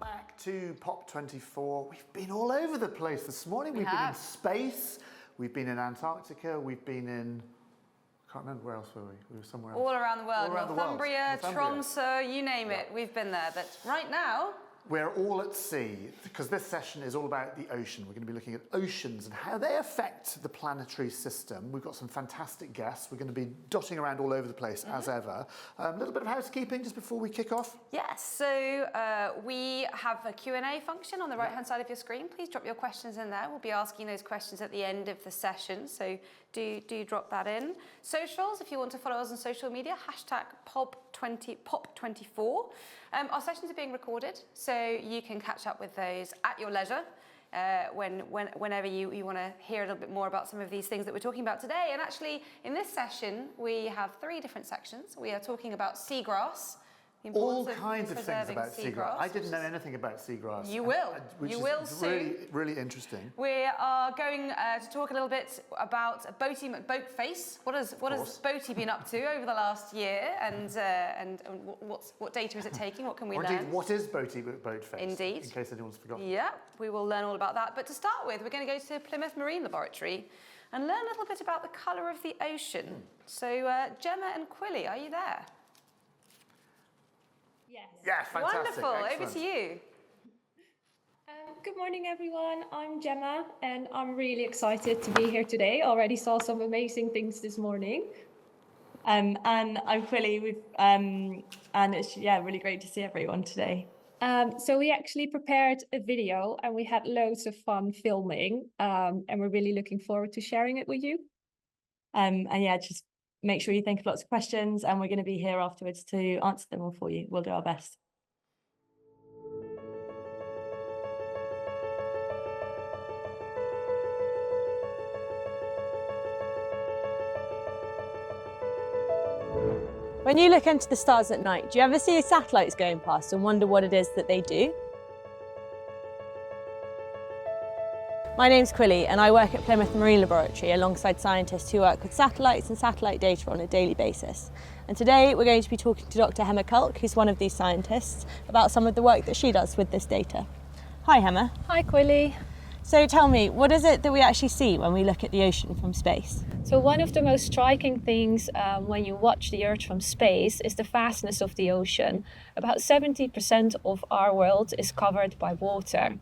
back to POP24. We've been all over the place this morning. We've been in space, we've been in Antarctica, we've been in, I can't remember where else were we? We were somewhere else. All around the world. All around Northumbria, Tromsø, you name it. We've been there. But right now, we're all at sea, because this session is all about the ocean. We're going to be looking at oceans and how they affect the planetary system. We've got some fantastic guests. We're going to be dotting around all over the place, as ever. A little bit of housekeeping just before we kick off. Yes, so we have a Q&A function on the right-hand side of your screen. Please drop your questions in there. We'll be asking those questions at the end of the session, so do drop that in. Socials, if you want to follow us on social media, hashtag POP24. Our sessions are being recorded, so you can catch up with those at your leisure whenever you want to hear a little bit more about some of these things that we're talking about today. And actually, in this session, we have 3 different sections. We are talking about seagrass. All kinds of things about seagrass. I didn't know anything about seagrass. You will. You will soon. Really, really interesting. We are going to talk a little bit about Boaty McBoatface. What has Boaty been up to over the last year, and what data is it taking? What can we learn? Indeed, what is Boaty McBoatface? Indeed. In case anyone's forgotten. Yeah, we will learn all about that. But to start with, we're going to go to Plymouth Marine Laboratory and learn a little bit about the colour of the ocean. So, Gemma and Quilly, are you there? Yes. Yeah, fantastic. Wonderful. Excellent. Over to you. Good morning, everyone. I'm Gemma, and I'm really excited to be here today. Already saw some amazing things this morning. And I'm Quilly, and it's really great to see everyone today. So we actually prepared a video, and we had loads of fun filming, and we're really looking forward to sharing it with you. Just make sure you think of lots of questions, and we're going to be here afterwards to answer them all for you. We'll do our best. When you look into the stars at night, do you ever see satellites going past and wonder what it is that they do? My name's Quilly, and I work at Plymouth Marine Laboratory alongside scientists who work with satellites and satellite data on a daily basis. And today we're going to be talking to Dr. Hema Kulk, who's one of these scientists, about some of the work that she does with this data. Hi, Hema. Hi, Quilly. So tell me, what is it that we actually see when we look at the ocean from space? So one of the most striking things when you watch the Earth from space is the vastness of the ocean. About 70% of our world is covered by water.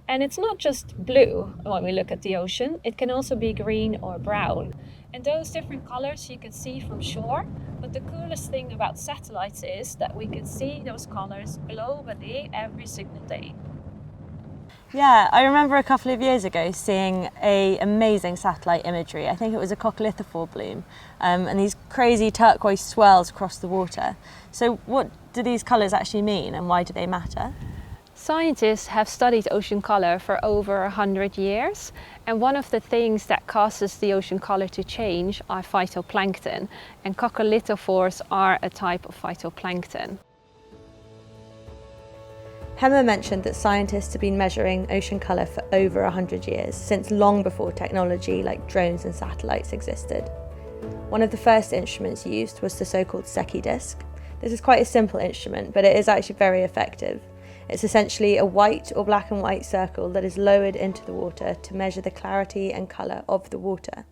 And it's not just blue when we look at the ocean, it can also be green or brown. And those different colors you can see from shore, but the coolest thing about satellites is that we can see those colors globally every single day. Yeah, I remember a couple of years ago seeing an amazing satellite imagery. I think it was a coccolithophore bloom, and these crazy turquoise swirls across the water. So what do these colours actually mean, and why do they matter? Scientists have studied ocean color for over 100 years, and one of the things that causes the ocean color to change are phytoplankton, and coccolithophores are a type of phytoplankton. Hema mentioned that scientists have been measuring ocean colour for over 100 years, since long before technology like drones and satellites existed. One of the first instruments used was the so-called Secchi disc. This is quite a simple instrument, but it is actually very effective. It's essentially a white or black and white circle that is lowered into the water to measure the clarity and colour of the water.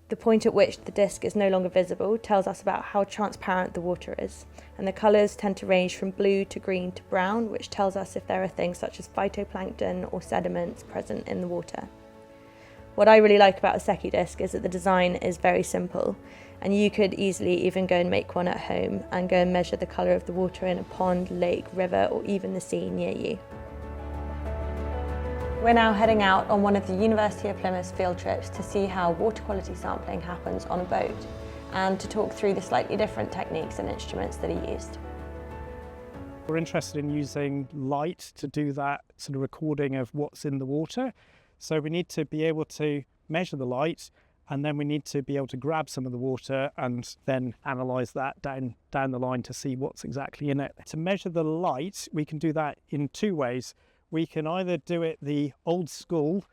The point at which the disc is no longer visible tells us about how transparent the water is, and the colours tend to range from blue to green to brown, which tells us if there are things such as phytoplankton or sediments present in the water. What I really like about a Secchi disc is that the design is very simple, and you could easily even go and make one at home and go and measure the colour of the water in a pond, lake, river, or even the sea near you. We're now heading out on one of the University of Plymouth's field trips to see how water quality sampling happens on a boat, and to talk through the slightly different techniques and instruments that are used. We're interested in using light to do that sort of recording of what's in the water. So we need to be able to measure the light, and then we need to be able to grab some of the water and then analyse that down the line to see what's exactly in it. To measure the light, we can do that in 2 ways. We can either do it the old school,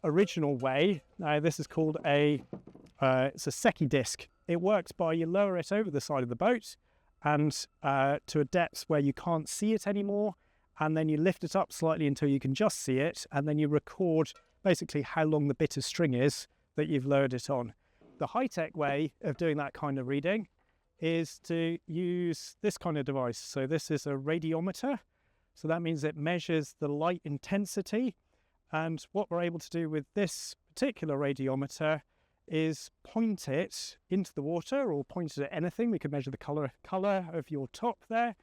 original way. Now this is called it's a Secchi disc. It works by you lower it over the side of the boat and to a depth where you can't see it anymore, and then you lift it up slightly until you can just see it, and then you record basically how long the bit of string is that you've lowered it on. The high-tech way of doing that kind of reading is to use this kind of device. So this is a radiometer. So that means it measures the light intensity. And what we're able to do with this particular radiometer is point it into the water or point it at anything. We can measure the colour of your top there.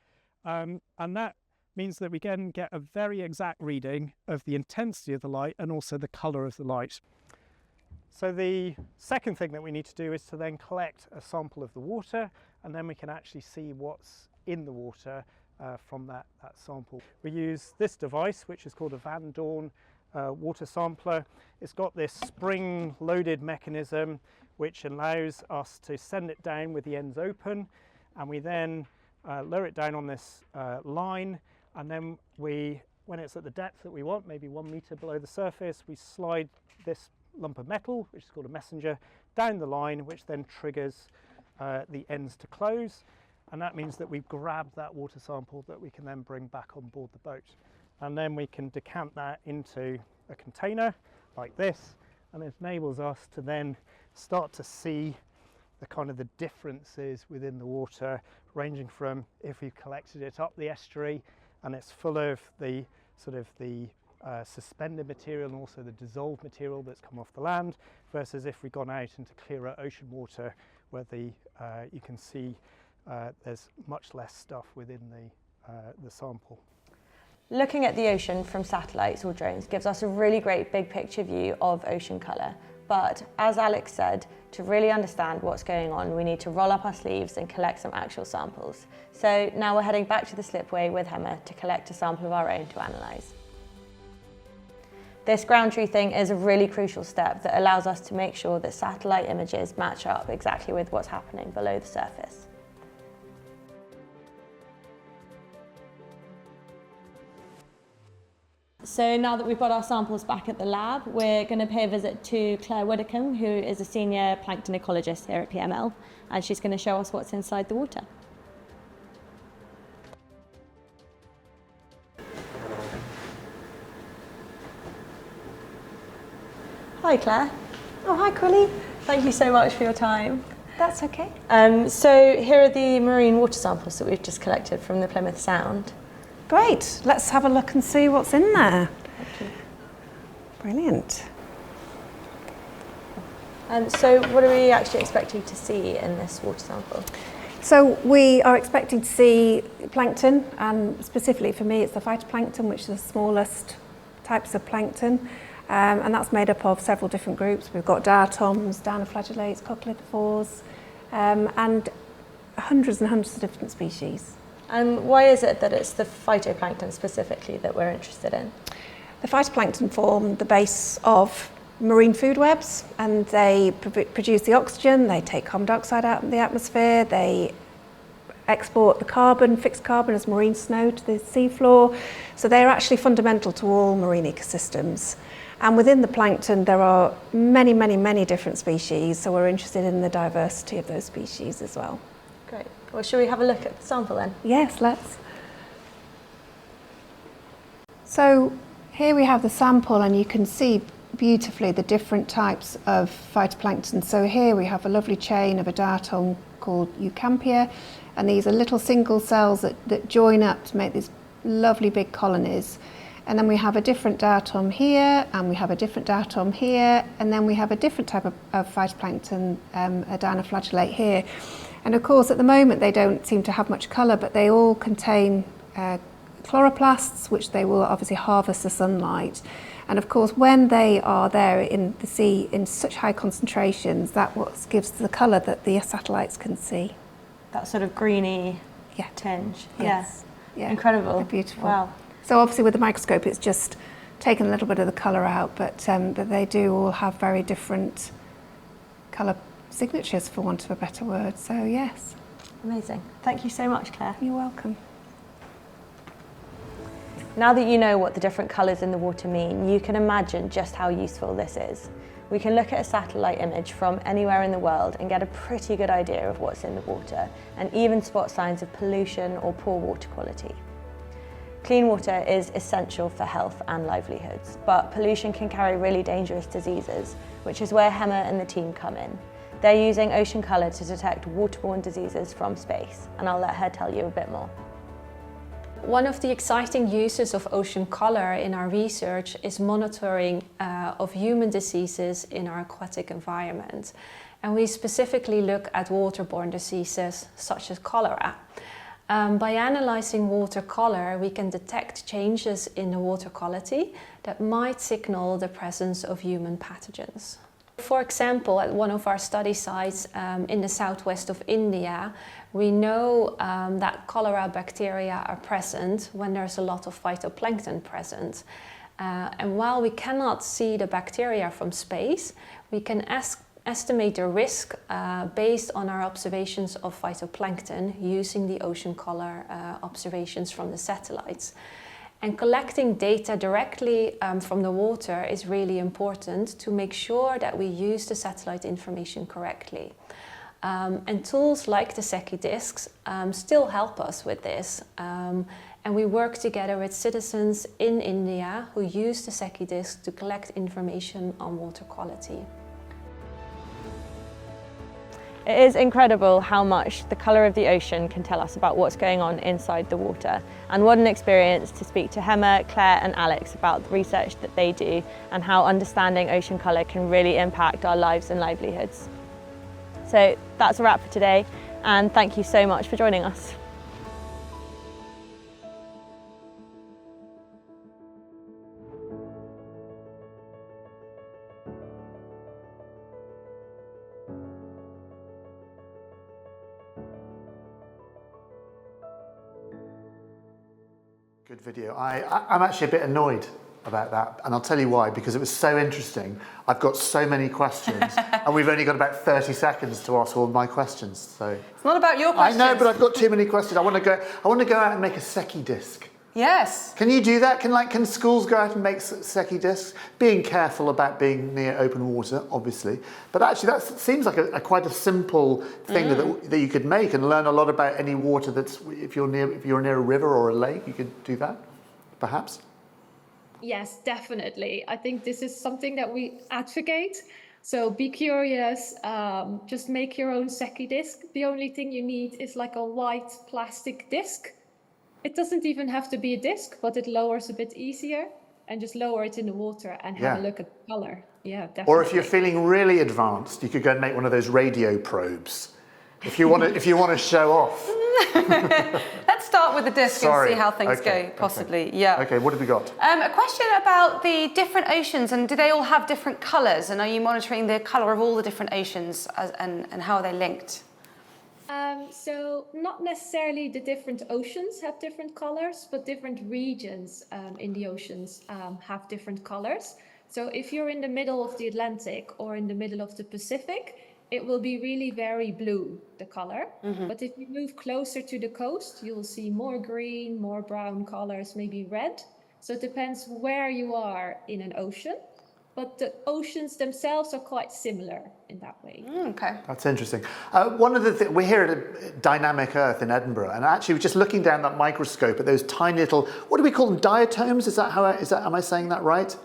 And that means that we can get a very exact reading of the intensity of the light and also the colour of the light. So the second thing that we need to do is to then collect a sample of the water, and then we can actually see what's in the water from that sample. We use this device, which is called a Van Dorn water sampler. It's got this spring-loaded mechanism which allows us to send it down with the ends open, and we then lower it down on this line, and then when it's at the depth that we want, maybe 1 meter below the surface, we slide this lump of metal, which is called a messenger, down the line, which then triggers the ends to close, and that means that we've grabbed that water sample that we can then bring back on board the boat, and then we can decant that into a container like this, and it enables us to then start to see the kind of the differences within the water, ranging from if we've collected it up the estuary and it's full of the sort of the suspended material and also the dissolved material that's come off the land, versus if we've gone out into clearer ocean water where you can see there's much less stuff within the sample. Looking at the ocean from satellites or drones gives us a really great big picture view of ocean colour. But as Alex said, to really understand what's going on, we need to roll up our sleeves and collect some actual samples. So now we're heading back to the slipway with Emma to collect a sample of our own to analyse. This ground truthing is a really crucial step that allows us to make sure that satellite images match up exactly with what's happening below the surface. So now that we've got our samples back at the lab, we're going to pay a visit to Claire Widdicombe, who is a senior plankton ecologist here at PML, and she's going to show us what's inside the water. Hi Claire. Oh, hi Quilly. Thank you so much for your time. That's okay. So here are the marine water samples that we've just collected from the Plymouth Sound. Great. Let's have a look and see what's in there. Brilliant. So what are we actually expecting to see in this water sample? So we are expecting to see plankton, and specifically for me it's the phytoplankton, which is the smallest types of plankton, and that's made up of several different groups. We've got diatoms, dinoflagellates, coccolithophores, and hundreds and hundreds of different species. And why is it that it's the phytoplankton specifically that we're interested in? The phytoplankton form the base of marine food webs, and they produce the oxygen, they take carbon dioxide out of the atmosphere, they export the carbon, fixed carbon as marine snow to the seafloor. So they're actually fundamental to all marine ecosystems. And within the plankton there are many, many, many different species, so we're interested in the diversity of those species as well. Great. Well, shall we have a look at the sample then? Yes, let's. So here we have the sample, and you can see beautifully the different types of phytoplankton. So here we have a lovely chain of a diatom called Eucampia, and these are little single cells that join up to make these lovely big colonies. And then we have a different diatom here, and we have a different diatom here, and then we have a different type of phytoplankton, a dinoflagellate here. And of course, at the moment, they don't seem to have much colour, but they all contain chloroplasts, which they will obviously harvest the sunlight. And of course, when they are there in the sea in such high concentrations, that's what gives the colour that the satellites can see. That sort of greeny tinge. Yes. Yeah. Incredible. They're beautiful. Wow. So obviously with the microscope, it's just taken a little bit of the colour out, but they do all have very different colour signatures, for want of a better word. So yes. Amazing. Thank you so much, Claire. You're welcome. Now that you know what the different colours in the water mean, you can imagine just how useful this is. We can look at a satellite image from anywhere in the world and get a pretty good idea of what's in the water, and even spot signs of pollution or poor water quality. Clean water is essential for health and livelihoods, but pollution can carry really dangerous diseases, which is where Hema and the team come in. They're using ocean colour to detect waterborne diseases from space, and I'll let her tell you a bit more. One of the exciting uses of ocean color in our research is monitoring of human diseases in our aquatic environment. And we specifically look at waterborne diseases such as cholera. By analysing water color, we can detect changes in the water quality that might signal the presence of human pathogens. For example, at one of our study sites in the southwest of India, we know that cholera bacteria are present when there's a lot of phytoplankton present. And while we cannot see the bacteria from space, we can estimate the risk based on our observations of phytoplankton using the ocean color observations from the satellites. And collecting data directly from the water is really important to make sure that we use the satellite information correctly. And tools like the Secchi discs still help us with this. And we work together with citizens in India who use the Secchi discs to collect information on water quality. It is incredible how much the colour of the ocean can tell us about what's going on inside the water. And what an experience to speak to Hema, Claire and Alex about the research that they do and how understanding ocean colour can really impact our lives and livelihoods. So that's a wrap for today, and thank you so much for joining us. Good video. I'm actually a bit annoyed about that, and I'll tell you why, because it was so interesting. I've got so many questions and we've only got about 30 seconds to ask all my questions. So It's not about your questions. I know, but I've got too many questions. I want to go out and make a Secchi disc. Yes. Can you do that? Can schools go out and make Secchi discs? Being careful about being near open water, obviously. But actually that seems like quite a simple thing that you could make and learn a lot about any water that's, if you're near a river or a lake, you could do that, perhaps? Yes, definitely. I think this is something that we advocate. So be curious, just make your own Secchi disc. The only thing you need is like a white plastic disc. It doesn't even have to be a disc, but it lowers a bit easier, and just lower it in the water and have a look at the color. Yeah, definitely. Or if you're feeling really advanced, you could go and make one of those radio probes. If you want to show off. Let's start with the disc and see how things go, possibly. Okay. Yeah. Okay, what have we got? A question about the different oceans, and do they all have different colours? And are you monitoring the colour of all the different oceans and how are they linked? So not necessarily the different oceans have different colors, but different regions in the oceans have different colors. So if you're in the middle of the Atlantic or in the middle of the Pacific, it will be really very blue, the color. But if you move closer to the coast, you will see more green, more brown colors, maybe red. So it depends where you are in an ocean. But the oceans themselves are quite similar in that way. Okay. That's interesting. One of the things, we're here at Dynamic Earth in Edinburgh, and actually just looking down that microscope at those tiny little, what do we call them, diatoms? Am I saying that right?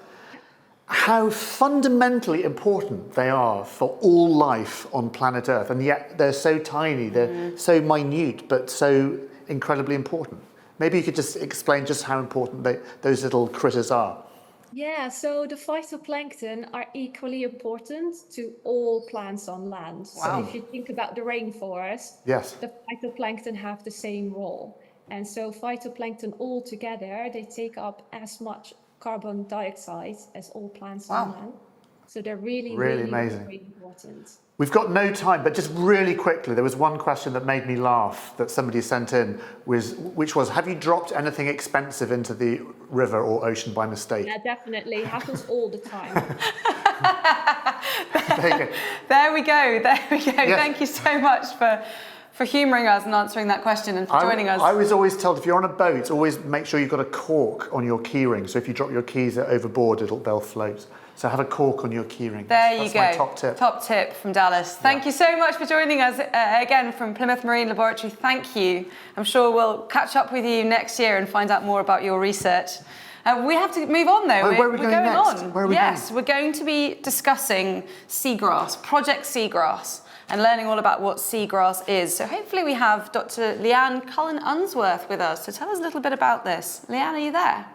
How fundamentally important they are for all life on planet Earth, and yet they're so tiny, they're so minute, but so incredibly important. Maybe you could just explain just how important those little critters are. Yeah, so the phytoplankton are equally important to all plants on land. Wow. So if you think about the rainforest, Yes. the phytoplankton have the same role. And so phytoplankton all together, they take up as much carbon dioxide as all plants on land. So they're really amazing. very important. We've got no time, but just really quickly, there was one question that made me laugh that somebody sent in, which was, have you dropped anything expensive into the river or ocean by mistake? Yeah, definitely. Happens all the time. There you go. There we go. Yes. Thank you so much for humouring us and answering that question and for joining us. I was always told if you're on a boat, always make sure you've got a cork on your keyring. So if you drop your keys overboard, they'll float. So have a cork on your keyring. There you That's go. my top tip. Top tip from Dallas. Thank you so much for joining us again from Plymouth Marine Laboratory. Thank you. I'm sure we'll catch up with you next year and find out more about your research. We have to move on though. Where are we going next? On. Where are we yes, we're going to be discussing seagrass, Project Seagrass, and learning all about what seagrass is. So hopefully we have Dr. Leanne Cullen-Unsworth with us to tell us a little bit about this. Leanne, are you there?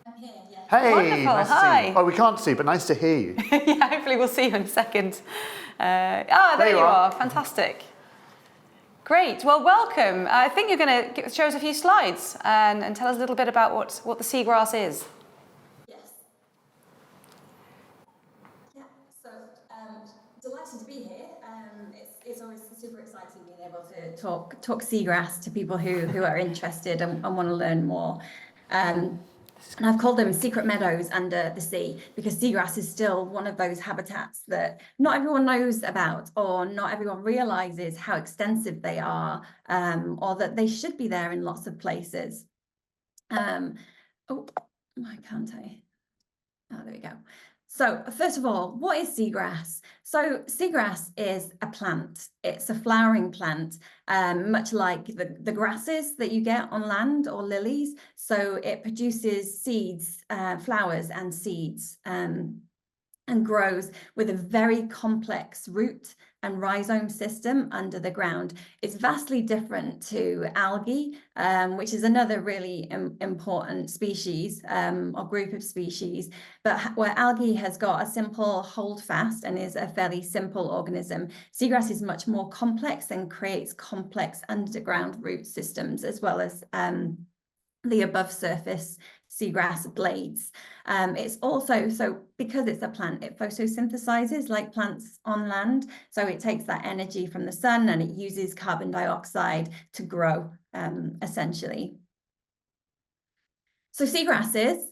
I'm here, yes. Hey, Wonderful, nice to hi. see you. Oh, we can't see, but nice to hear you. Yeah, hopefully we'll see you in a second. There you are. Fantastic. Great. Well, welcome. I think you're going to show us a few slides and tell us a little bit about what the seagrass is. Yes. Yeah, so delighted to be here. It's always super exciting being able to talk seagrass to people who are interested and want to learn more. And I've called them secret meadows under the sea because seagrass is still one of those habitats that not everyone knows about, or not everyone realizes how extensive they are, or that they should be there in lots of places. Oh, why can't I? Oh, there we go. So first of all, what is seagrass? So seagrass is a plant. It's a flowering plant, much like the grasses that you get on land or lilies. So it produces seeds, flowers and seeds, and grows with a very complex root and rhizome system under the ground. It's vastly different to algae, which is another really important species or group of species, but where algae has got a simple holdfast and is a fairly simple organism, seagrass is much more complex and creates complex underground root systems, as well as the above surface seagrass blades. It's also, so because it's a plant, it photosynthesizes like plants on land. So it takes that energy from the sun and it uses carbon dioxide to grow, essentially. So seagrasses,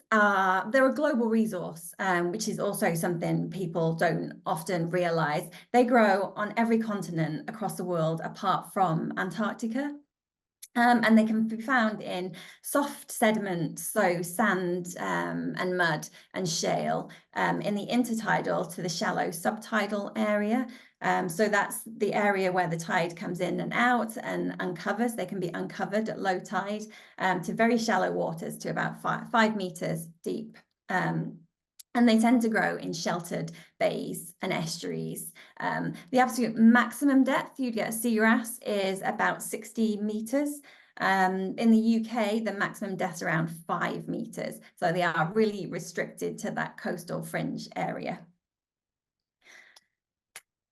they're a global resource, which is also something people don't often realize. They grow on every continent across the world apart from Antarctica. And they can be found in soft sediments, so sand and mud and shale, in the intertidal to the shallow subtidal area. So that's the area where the tide comes in and out and uncovers. They can be uncovered at low tide to very shallow waters to about 5 meters deep. And they tend to grow in sheltered bays and estuaries. The absolute maximum depth you'd get a seagrass is about 60 meters. In the UK, the maximum depth is around 5 meters. So they are really restricted to that coastal fringe area.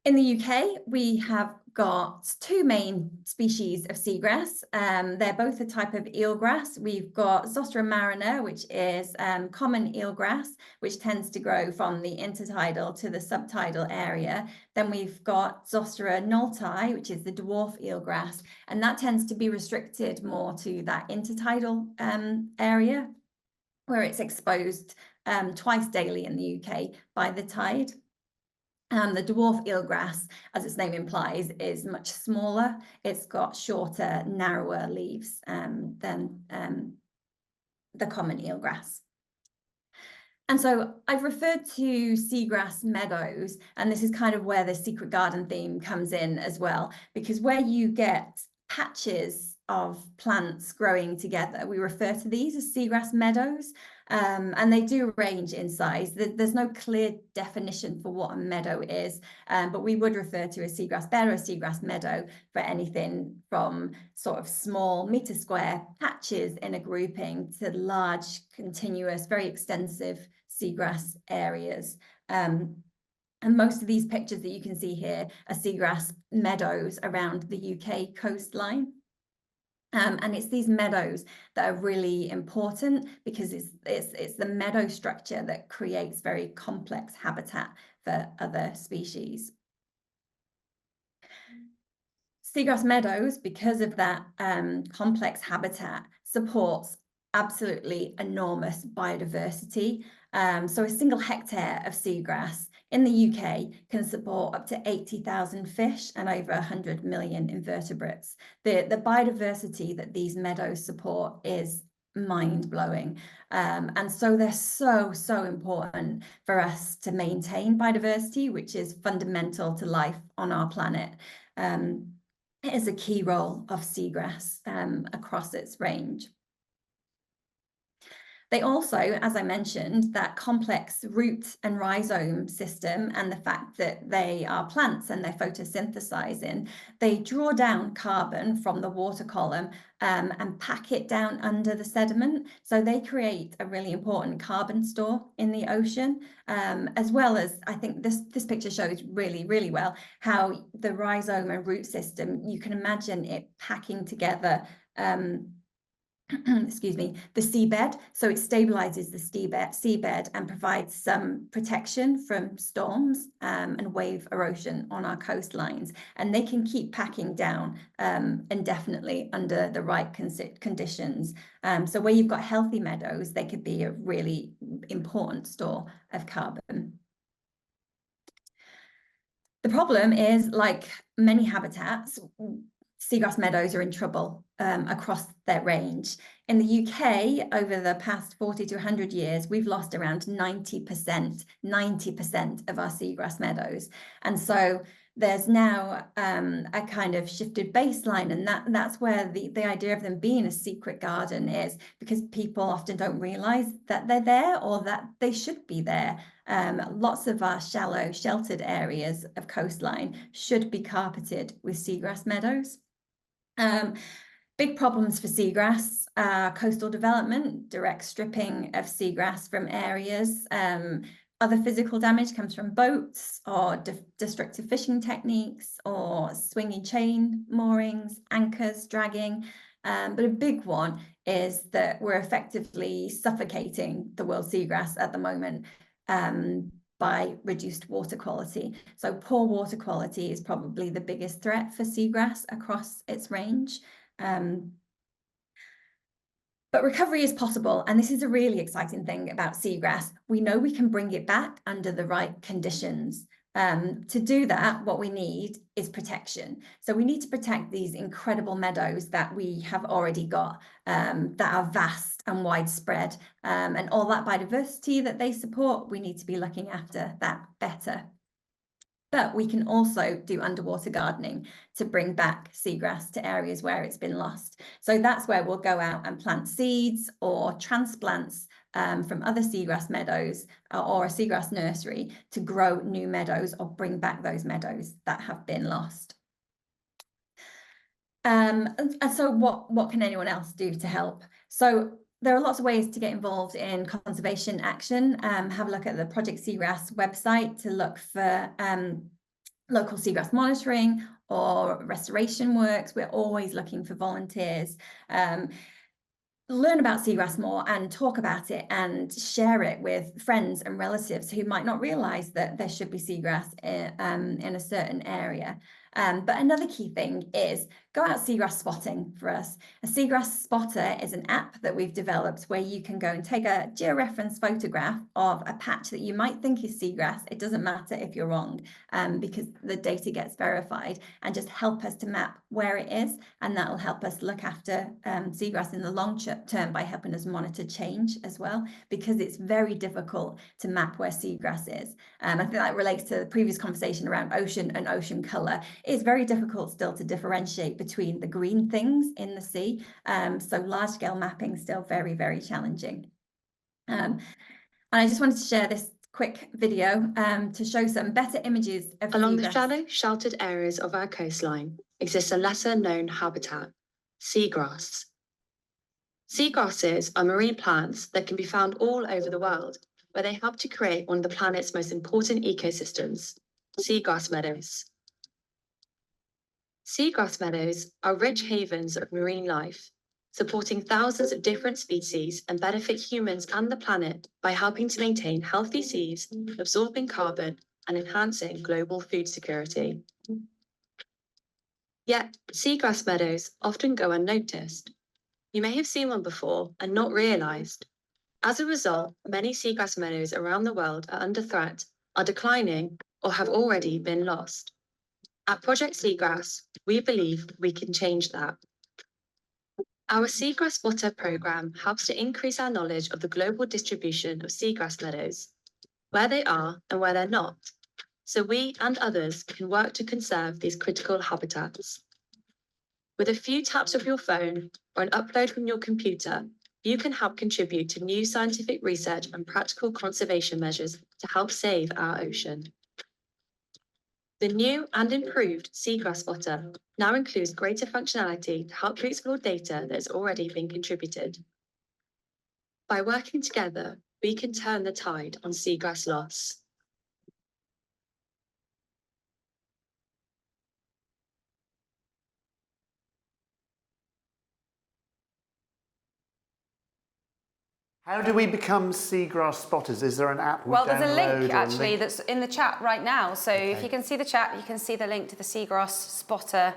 In the UK, we have got 2 main species of seagrass. They're both a type of eelgrass. We've got Zostera marina, which is common eelgrass, which tends to grow from the intertidal to the subtidal area. Then we've got Zostera nolti, which is the dwarf eelgrass, and that tends to be restricted more to that intertidal area, where it's exposed twice daily in the UK by the tide. The dwarf eelgrass, as its name implies, is much smaller. It's got shorter, narrower leaves than the common eelgrass. And so I've referred to seagrass meadows, and this is kind of where the secret garden theme comes in as well, because where you get patches of plants growing together, we refer to these as seagrass meadows. And they do range in size. There's no clear definition for what a meadow is, but we would refer to a seagrass bed or a seagrass meadow for anything from sort of small meter square patches in a grouping to large, continuous, very extensive seagrass areas. And most of these pictures that you can see here are seagrass meadows around the UK coastline. And it's these meadows that are really important because it's the meadow structure that creates very complex habitat for other species. Seagrass meadows, because of that complex habitat, supports absolutely enormous biodiversity. So a single hectare of seagrass in the UK can support up to 80,000 fish and over 100 million invertebrates. The biodiversity that these meadows support is mind-blowing. And so they're so important for us to maintain biodiversity, which is fundamental to life on our planet. It is a key role of seagrass across its range. They also, as I mentioned, that complex root and rhizome system, and the fact that they are plants and they're photosynthesizing, they draw down carbon from the water column and pack it down under the sediment. So they create a really important carbon store in the ocean, as well as, I think this picture shows really well how the rhizome and root system, you can imagine it packing together excuse me, the seabed. So it stabilizes the seabed and provides some protection from storms and wave erosion on our coastlines. And they can keep packing down indefinitely under the right conditions. So where you've got healthy meadows, they could be a really important store of carbon. The problem is, like many habitats, seagrass meadows are in trouble across their range. In the UK, over the past 40 to 100 years, we've lost around 90% of our seagrass meadows. And so there's now a kind of shifted baseline, and that's where the idea of them being a secret garden is, because people often don't realise that they're there or that they should be there. Lots of our shallow, sheltered areas of coastline should be carpeted with seagrass meadows. Big problems for seagrass, coastal development, direct stripping of seagrass from areas. Other physical damage comes from boats or destructive fishing techniques or swinging chain moorings, anchors, dragging. But a big one is that we're effectively suffocating the world seagrass at the moment by reduced water quality. So poor water quality is probably the biggest threat for seagrass across its range. But recovery is possible, and this is a really exciting thing about seagrass. We know we can bring it back under the right conditions. To do that, what we need is protection. So we need to protect these incredible meadows that we have already got, that are vast and widespread, and all that biodiversity that they support, we need to be looking after that better. But we can also do underwater gardening to bring back seagrass to areas where it's been lost. So that's where we'll go out and plant seeds or transplants from other seagrass meadows or a seagrass nursery to grow new meadows or bring back those meadows that have been lost. And so what can anyone else do to help? So there are lots of ways to get involved in conservation action. Have a look at the Project Seagrass website to look for local seagrass monitoring or restoration works. We're always looking for volunteers. Learn about seagrass more and talk about it and share it with friends and relatives who might not realise that there should be seagrass in a certain area. But another key thing is go out seagrass spotting for us. A seagrass spotter is an app that we've developed where you can go and take a georeference photograph of a patch that you might think is seagrass. It doesn't matter if you're wrong, because the data gets verified, and just help us to map where it is, and that will help us look after seagrass in the long term by helping us monitor change as well, because it's very difficult to map where seagrass is. I think that relates to the previous conversation around ocean and ocean colour. It's very difficult still to differentiate between the green things in the sea. So large scale mapping is still very, very challenging. And I just wanted to share this quick video to show some better images of Along the seagrass. shallow, sheltered areas of our coastline exists a lesser known habitat, seagrass. Seagrasses are marine plants that can be found all over the world, where they help to create one of the planet's most important ecosystems, seagrass meadows. Seagrass meadows are rich havens of marine life, supporting thousands of different species and benefit humans and the planet by helping to maintain healthy seas, absorbing carbon, and enhancing global food security. Yet, seagrass meadows often go unnoticed. You may have seen one before and not realised. As a result, many seagrass meadows around the world are under threat are declining, or have already been lost. At Project Seagrass, we believe we can change that. Our Seagrass Spotter program helps to increase our knowledge of the global distribution of seagrass meadows, where they are and where they're not, so we and others can work to conserve these critical habitats. With a few taps of your phone or an upload from your computer, you can help contribute to new scientific research and practical conservation measures to help save our ocean. The new and improved Seagrass Spotter now includes greater functionality to help you explore data that has already been contributed. By working together, we can turn the tide on seagrass loss. How do we become seagrass spotters? Is there an app we Well, there's a download link or a actually link? that's in the chat right now. So if you can see the chat, you can see the link to the Seagrass Spotter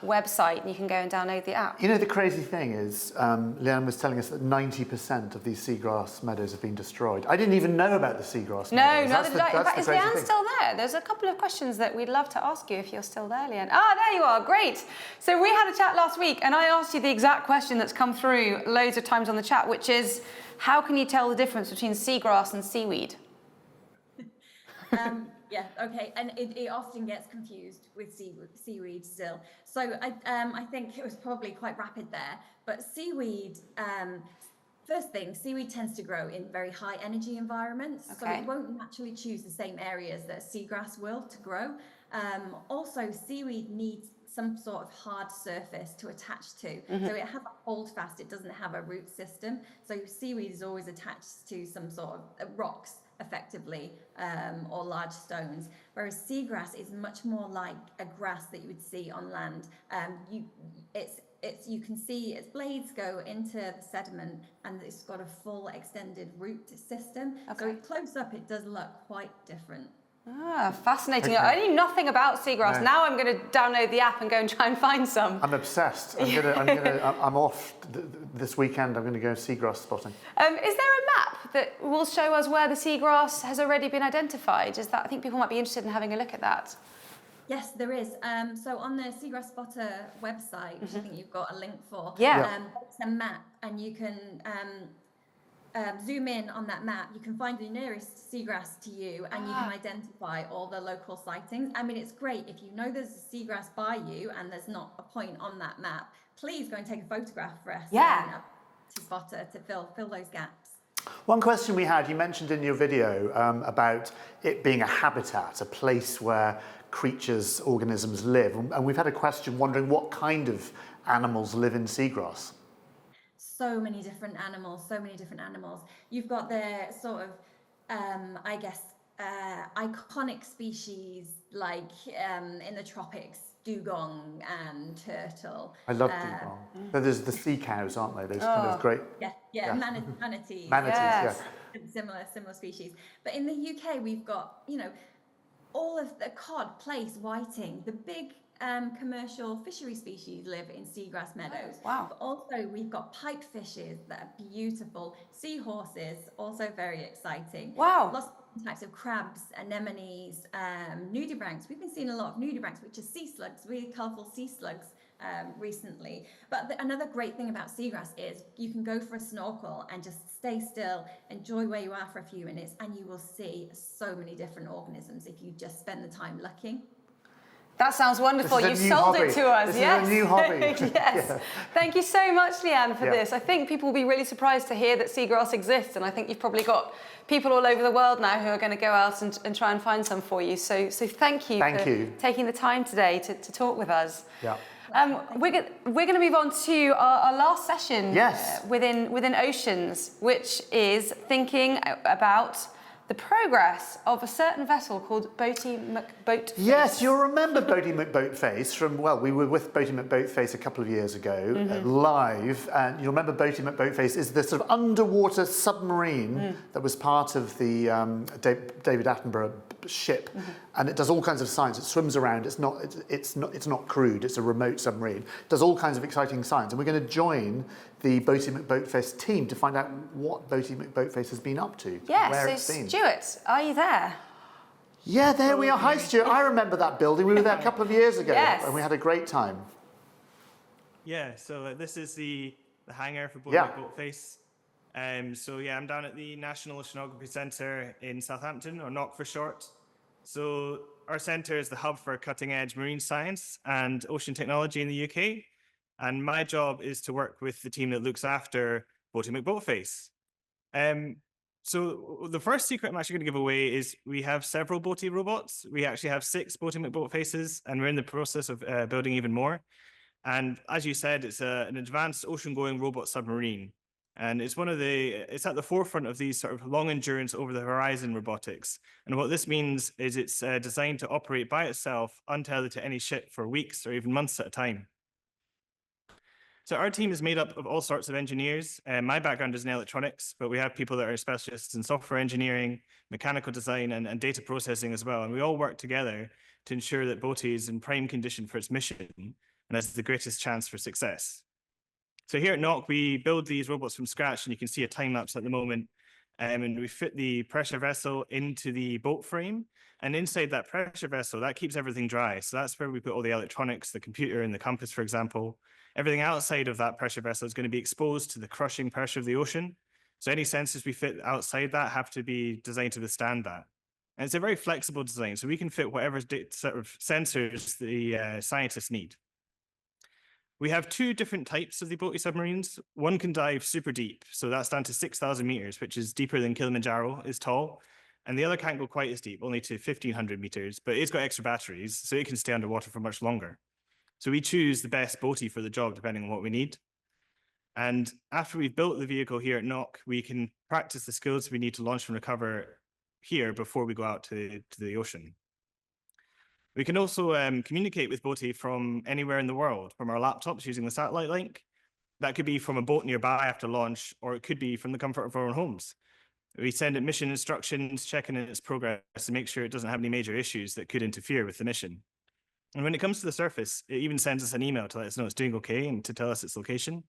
website, and you can go and download the app. You know, the crazy thing is, Leanne was telling us that 90% of these seagrass meadows have been destroyed. I didn't even know about the seagrass No, meadows. neither did I. In fact, is crazy Leanne thing. still there? There's a couple of questions that we'd love to ask you if you're still there, Leanne. Ah, there you are, great. So we had a chat last week, and I asked you the exact question that's come through loads of times on the chat, which is, how can you tell the difference between seagrass and seaweed? Yeah, okay, and it often gets confused with seaweed still. So I think it was probably quite rapid there, but seaweed, first thing, seaweed tends to grow in very high energy environments, so Okay. it won't naturally choose the same areas that seagrass will to grow. Also, seaweed needs some sort of hard surface to attach to. So it has a holdfast, it doesn't have a root system. So seaweed is always attached to some sort of rocks, effectively, or large stones, whereas seagrass is much more like a grass that you would see on land. You can see its blades go into the sediment, and it's got a full extended root system. Okay. So close up, it does look quite different. Ah, fascinating. Okay. I knew nothing about seagrass. No. Now I'm going to download the app and go and try and find some. I'm obsessed. I'm off this weekend. I'm going to go seagrass spotting. Is there a map that will show us where the seagrass has already been identified? I think people might be interested in having a look at that. Yes, there is. So on the Seagrass Spotter website, which I think you've got a link for, Yeah. it's a map, and you can zoom in on that map. You can find the nearest seagrass to you, and you can identify all the local sightings. I mean, it's great if you know there's a seagrass by you and there's not a point on that map. Please go and take a photograph for us. Yeah. To Spotter to fill those gaps. One question we had, you mentioned in your video about it being a habitat, a place where creatures, organisms live. And we've had a question wondering what kind of animals live in seagrass. So many different animals. You've got the sort of, I guess, iconic species like in the tropics, dugong and turtle. I love dugong. There's the sea cows, aren't they? Those kind of great... Yeah. Manatees. Manatees, Yes. yeah. Similar species. But in the UK, we've got, all of the cod, plaice, whiting, the big commercial fishery species live in seagrass meadows. Wow. But also we've got pipefishes that are beautiful, seahorses, also very exciting. Wow. Lots of different types of crabs, anemones, nudibranchs. We've been seeing a lot of nudibranchs, which are sea slugs, really colourful sea slugs recently. But another great thing about seagrass is you can go for a snorkel and just stay still, enjoy where you are for a few minutes, and you will see so many different organisms if you just spend the time looking. That sounds wonderful. This You is a new sold hobby. it to us. This Yes. is a new hobby. Yes. Yeah. Thank you so much, Leanne, for Yeah. this. I think people will be really surprised to hear that seagrass exists, and I think you've probably got people all over the world now who are going to go out and try and find some for you. So thank you for taking the time today to talk with us. Yeah. We're going to move on to our last session Yes. within Oceans, which is thinking about the progress of a certain vessel called Boaty McBoatface. Yes, you'll remember Boaty McBoatface from, well, we were with Boaty McBoatface a couple of years ago, live, and you'll remember Boaty McBoatface is the sort of underwater submarine that was part of the David Attenborough ship, and it does all kinds of science. It swims around. It's not crewed. It's a remote submarine. It does all kinds of exciting science, and we're going to join the Boaty McBoatface team to find out what Boaty McBoatface has been up to, where it's been. Stuart, are you there? Yeah, there we are. Hi, Stuart. I remember that building. We were there a couple of years ago, Yes. and we had a great time. Yeah, so this is the hangar for Boaty Yeah. McBoatface. So yeah, I'm down at the National Oceanography Centre in Southampton, or NOC for short. So our centre is the hub for cutting-edge marine science and ocean technology in the UK. And my job is to work with the team that looks after Boaty McBoatface. So the first secret I'm actually going to give away is we have several Boaty robots. We actually have 6 Boaty McBoatfaces, and we're in the process of building even more. And as you said, it's an advanced ocean-going robot submarine. And it's it's at the forefront of these sort of long endurance over the horizon robotics. And what this means is it's designed to operate by itself, untethered to any ship for weeks or even months at a time. So our team is made up of all sorts of engineers. My background is in electronics, but we have people that are specialists in software engineering, mechanical design, and data processing as well. And we all work together to ensure that Boaty is in prime condition for its mission and has the greatest chance for success. So here at NOC, we build these robots from scratch, and you can see a time lapse at the moment. And we fit the pressure vessel into the boat frame. And inside that pressure vessel, that keeps everything dry. So that's where we put all the electronics, the computer and the compass, for example. Everything outside of that pressure vessel is going to be exposed to the crushing pressure of the ocean. So any sensors we fit outside that have to be designed to withstand that. And it's a very flexible design, so we can fit whatever sort of sensors the scientists need. We have 2 different types of the Boaty submarines. One can dive super deep, so that's down to 6,000 meters, which is deeper than Kilimanjaro is tall. And the other can't go quite as deep, only to 1,500 meters, but it's got extra batteries, so it can stay underwater for much longer. So we choose the best Boaty for the job, depending on what we need. And after we've built the vehicle here at NOC, we can practice the skills we need to launch and recover here before we go out to the ocean. We can also communicate with Boaty from anywhere in the world, from our laptops using the satellite link. That could be from a boat nearby after launch, or it could be from the comfort of our own homes. We send it mission instructions, checking its progress to make sure it doesn't have any major issues that could interfere with the mission. And when it comes to the surface, it even sends us an email to let us know it's doing okay and to tell us its location.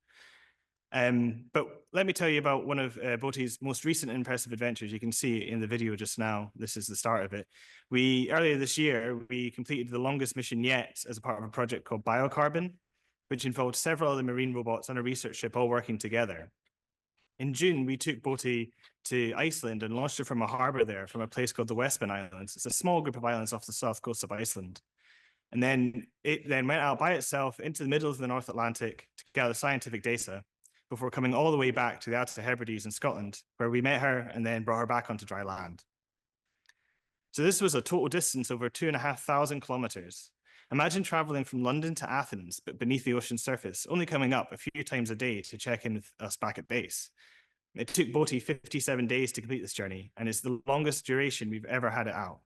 But let me tell you about one of Boaty's most recent impressive adventures. You can see in the video just now. This is the start of it. Earlier this year, we completed the longest mission yet as a part of a project called Biocarbon, which involved several other marine robots and a research ship all working together. In June, we took Boaty to Iceland and launched it from a harbour there, from a place called the Westman Islands. It's a small group of islands off the south coast of Iceland. And then it went out by itself into the middle of the North Atlantic to gather scientific data before coming all the way back to the Outer Hebrides in Scotland, where we met her and then brought her back onto dry land. So this was a total distance over 2,500 kilometers. Imagine traveling from London to Athens, but beneath the ocean surface, only coming up a few times a day to check in with us back at base. It took Boaty 57 days to complete this journey, and it's the longest duration we've ever had it out.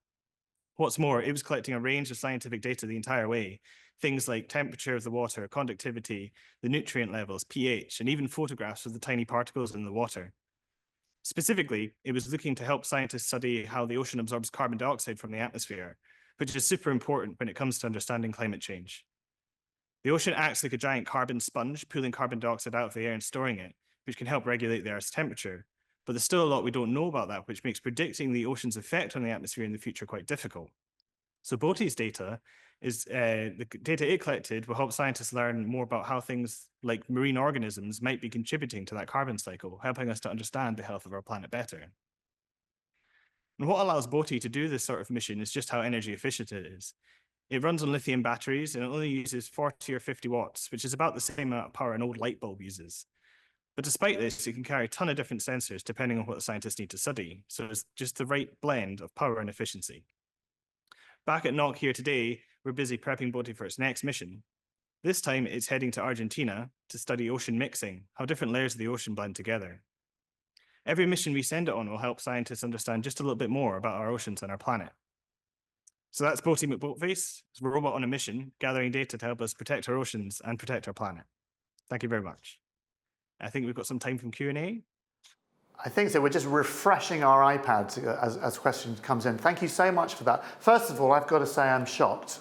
What's more, it was collecting a range of scientific data the entire way, things like temperature of the water, conductivity, the nutrient levels, pH, and even photographs of the tiny particles in the water. Specifically, it was looking to help scientists study how the ocean absorbs carbon dioxide from the atmosphere, which is super important when it comes to understanding climate change. The ocean acts like a giant carbon sponge, pulling carbon dioxide out of the air and storing it, which can help regulate the Earth's temperature. But there's still a lot we don't know about that, which makes predicting the ocean's effect on the atmosphere in the future quite difficult. So Boaty's data is the data it collected will help scientists learn more about how things like marine organisms might be contributing to that carbon cycle, helping us to understand the health of our planet better. And what allows Boaty to do this sort of mission is just how energy efficient it is. It runs on lithium batteries and it only uses 40 or 50 watts, which is about the same amount of power an old light bulb uses. But despite this, it can carry a ton of different sensors depending on what the scientists need to study. So it's just the right blend of power and efficiency. Back at NOC here today, we're busy prepping Boaty for its next mission. This time it's heading to Argentina to study ocean mixing, how different layers of the ocean blend together. Every mission we send it on will help scientists understand just a little bit more about our oceans and our planet. So that's Boaty McBoatface. It's a robot on a mission, gathering data to help us protect our oceans and protect our planet. Thank you very much. I think we've got some time from Q&A. I think so. We're just refreshing our iPads as questions comes in. Thank you so much for that. First of all, I've got to say I'm shocked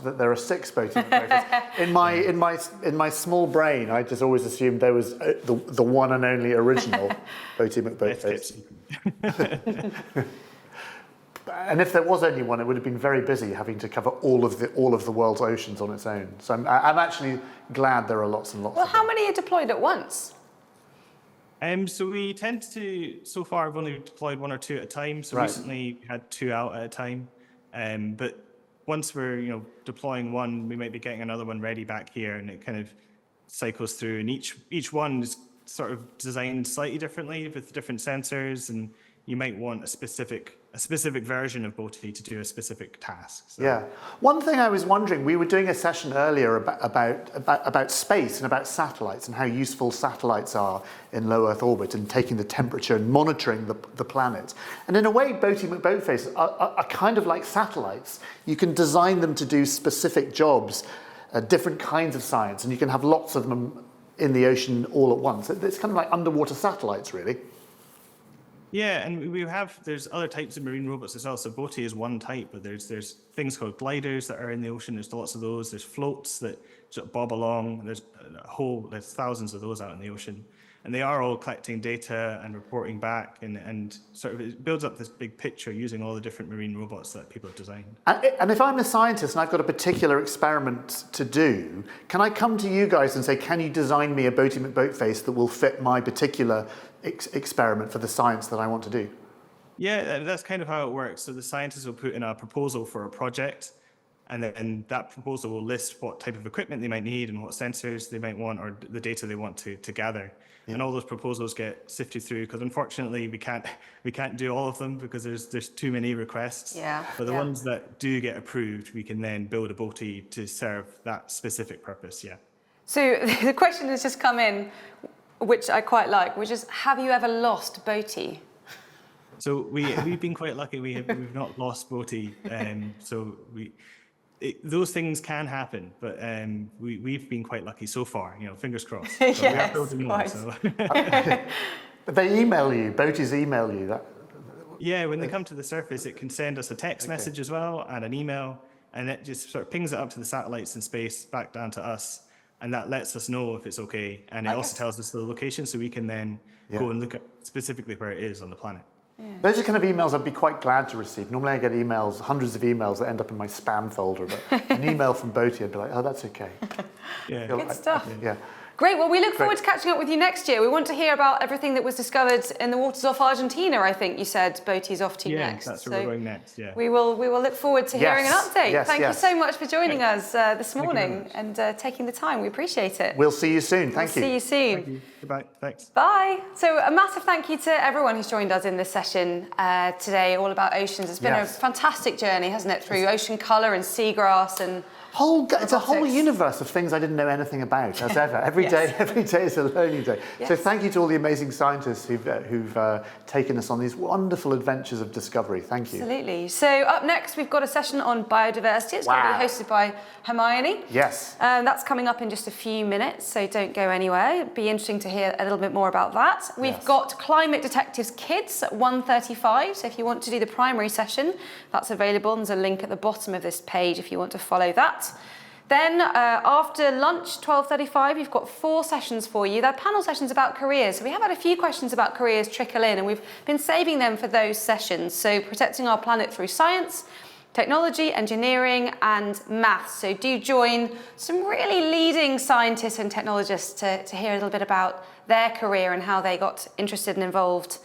that there are 6 Boaty McBoatface. in my small brain, I just always assumed there was the one and only original Boaty McBoatface. And if there was only one, it would have been very busy having to cover all of the world's oceans on its own. So I'm actually glad there are lots and lots. Well, of how them. many are deployed at once? So we tend to, so far, I've only deployed 1 or 2 at a time. So Right. recently we had 2 out at a time. But once we're, deploying one, we might be getting another one ready back here, and it kind of cycles through. And each one is sort of designed slightly differently with different sensors, and you might want a specific version of Boaty to do a specific task. So. Yeah. One thing I was wondering, we were doing a session earlier about space and about satellites and how useful satellites are in low Earth orbit and taking the temperature and monitoring the planet. And in a way, Boaty McBoatface are kind of like satellites. You can design them to do specific jobs, different kinds of science, and you can have lots of them in the ocean all at once. It's kind of like underwater satellites, really. Yeah, and there's other types of marine robots as well. So Boaty is one type, but there's things called gliders that are in the ocean. There's lots of those. There's floats that sort of bob along. There's thousands of those out in the ocean. And they are all collecting data and reporting back, and sort of it builds up this big picture using all the different marine robots that people have designed. And if I'm a scientist and I've got a particular experiment to do, can I come to you guys and say, can you design me a Boaty McBoatface that will fit my particular experiment for the science that I want to do? Yeah, that's kind of how it works. So the scientists will put in a proposal for a project, and then that proposal will list what type of equipment they might need and what sensors they might want, or the data they want to gather. Yeah. And all those proposals get sifted through, because unfortunately we can't do all of them because there's too many requests. Yeah. But the ones that do get approved, we can then build a Boaty to serve that specific purpose. Yeah. So the question has just come in, which I quite like, which is, have you ever lost Boaty? So we've been quite lucky. We've not lost Boaty. Those things can happen, but we've been quite lucky so far. Fingers crossed. So Yes, we are building more. So. But they email you. Boaties email you. Yeah, when they come to the surface, it can send us a text message as well and an email, and it just sort of pings it up to the satellites in space, back down to us, and that lets us know if it's okay. And it also tells us the location, so we can then go and look at specifically where it is on the planet. Yeah. Those are kind of emails I'd be quite glad to receive. Normally I get emails, hundreds of emails that end up in my spam folder, but an email from Boaty, I'd be like, oh, that's okay. Yeah. Good stuff. Yeah. Great. Well, we look forward to catching up with you next year. We want to hear about everything that was discovered in the waters off Argentina. I think you said Boaty's off to next. Yeah, that's where we're going next. Yeah. We will look forward to hearing an update. Thank you so much for joining us this morning and taking the time. We appreciate it. We'll see you soon. Thank you. See you soon. Thank you. Goodbye. Thanks. Bye. So a massive thank you to everyone who's joined us in this session today, all about oceans. It's been a fantastic journey, hasn't it, through ocean colour and seagrass and it's a whole universe of things I didn't know anything about, as ever. Every day is a learning day. So thank you to all the amazing scientists who've taken us on these wonderful adventures of discovery. Thank you. Absolutely. So up next, we've got a session on biodiversity. It's going to be hosted by Hermione. Yes. That's coming up in just a few minutes, so don't go anywhere. It'd be interesting to hear a little bit more about that. We've got Climate Detectives Kids at 1:35, so if you want to do the primary session, that's available. There's a link at the bottom of this page if you want to follow that. Then after lunch, 12:35, we've got 4 sessions for you. They're panel sessions about careers. So we have had a few questions about careers trickle in, and we've been saving them for those sessions. So protecting our planet through science, technology, engineering, and maths. So do join some really leading scientists and technologists to hear a little bit about their career and how they got interested and involved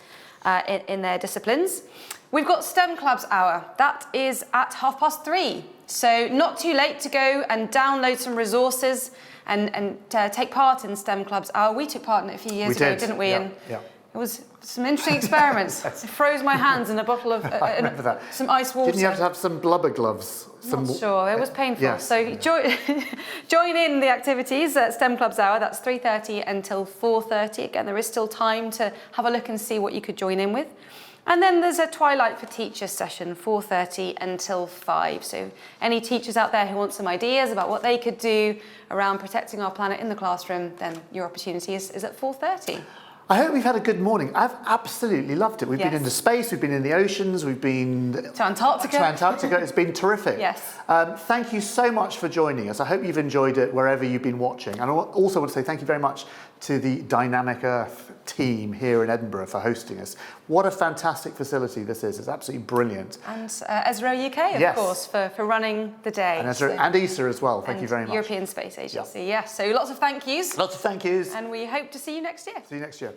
in their disciplines. We've got STEM Clubs Hour. That is at 3:30. So not too late to go and download some resources and take part in STEM Clubs Hour. We took part in it a few years ago, didn't we? Yeah. It was some interesting experiments. It froze my hands in a bottle of some ice water. Didn't you have to have some blubber gloves? Not sure. It was painful. Yes. So join in the activities at STEM Clubs Hour. That's 3:30 until 4:30. Again, there is still time to have a look and see what you could join in with. And then there's a Twilight for Teachers session, 4:30 until 5. So any teachers out there who want some ideas about what they could do around protecting our planet in the classroom, then your opportunity is at 4:30. I hope we've had a good morning. I've absolutely loved it. We've been Yes. into space, we've been in the oceans, we've been To Antarctica. to Antarctica. It's been terrific. Yes. Thank you so much for joining us. I hope you've enjoyed it wherever you've been watching. And I also want to say thank you very much to the Dynamic Earth team here in Edinburgh for hosting us. What a fantastic facility this is. It's absolutely brilliant. And Esro UK, of Yes. course, for running the day. And, So- and ESA as well. Thank you very much. European Space Agency, yes. So lots of thank yous. Lots of thank yous. And we hope to see you next year. See you next year.